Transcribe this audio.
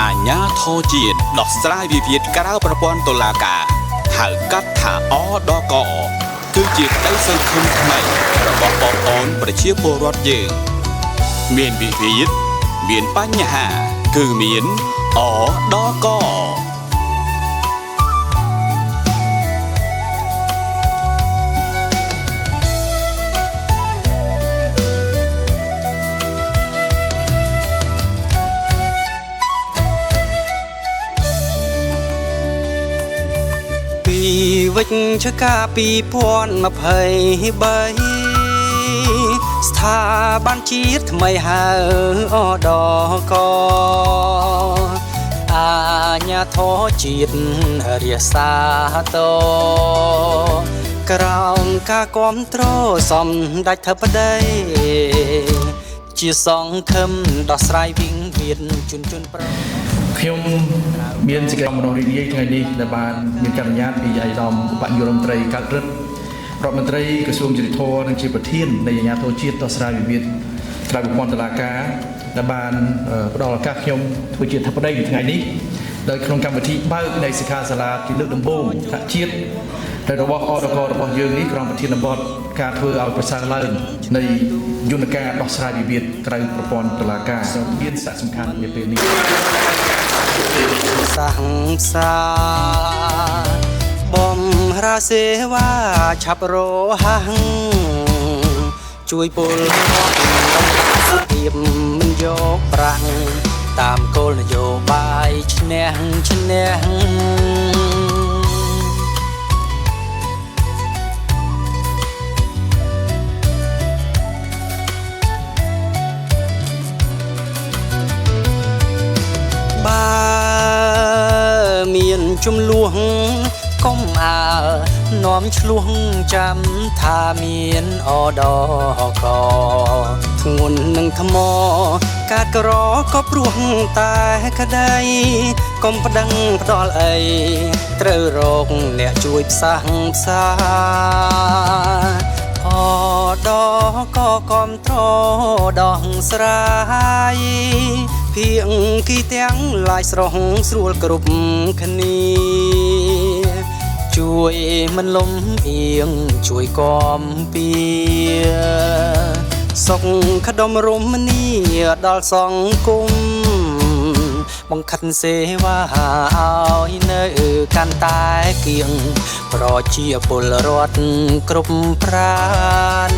អាញាធរជាតិដោះស្រាយវិវាទក្រៅប្រព័ន្ធតុលាការហៅកាត់ថាអដកគឺជាក្តីសង្ឃឹមថ្មីរបស់បងប្អូនប្រជាពលរដ្ឋយើងមានវិវាទមានបញ្ហាគឺមានអដកវិជ្ជការ2023ស្ថាប័នជាតិថ្មីហៅអដកអាញាធរជាតិរាសាតក្រោមការគាំទ្រសំដេចធិបតីជាសង្ឃឹមដោះស្រាយវិវាទជនប្រខ្ញុំមានសេចក្តីមនោរីករាយថ្ងៃនេះដែលបានមានការអនុញ្ញាតពីឯកឧត្តមឧបនាយករដ្ឋមន្ត្រីកើតរិទ្ធរដ្ឋមន្ត្រីក្រសួងយុតិធម៌និងជាប្រធាននៃអាជ្ញាធរជាតិដោះស្រាយវិវាទក្រៅប្រព័ន្ធតុលាការដែលបានផ្ដល់ឱកាសខ្ញុំធ្វើជាអធិបតីនៅថ្ងៃនេះដោយក្នុងកម្មវិធីបើកនៃសិក្ខាសាលាជាលើកដំបូងថ្នាក់ជាតិដែលរបស់អដករបស់យើងនេះក្រុមប្រធានបទការធ្វើឲ្យប្រសើរឡើងនៃយន្តការដោះស្រាយវិវាទក្រៅប្រព័ន្ធតុលាការមានសារៈសំខាន់នាពេលនេះសង្សារបំរាសេវាឆាប់រហ័សជួយពលសុខភាពមិនយកប្រាក់តាមគោលនយោបាយឈ្នះមានជំលោះកុំអើនាំឆ្លោះចាំថាមានអដកធ្ងន់នឹងថ្មកាត់ក្រក៏ព្រោះតែក្តីកុំប្តឹងផ្ដាល់អីត្រូវរកអ្នកជួយផ្សះផ្សាអដកគាំទ្រដោះស្រាយភាគីទាំងឡាយស្រស់ស្រួលគ្រប់គ្នាជួយមិនលំអៀងជួយគាំពៀសុខក្តុមរមនាដល់សង្គមបង្ខិតសេវាឲ្យនៅកាន់តែគៀងប្រជាពលរដ្ឋគ្រប់ប្រាណ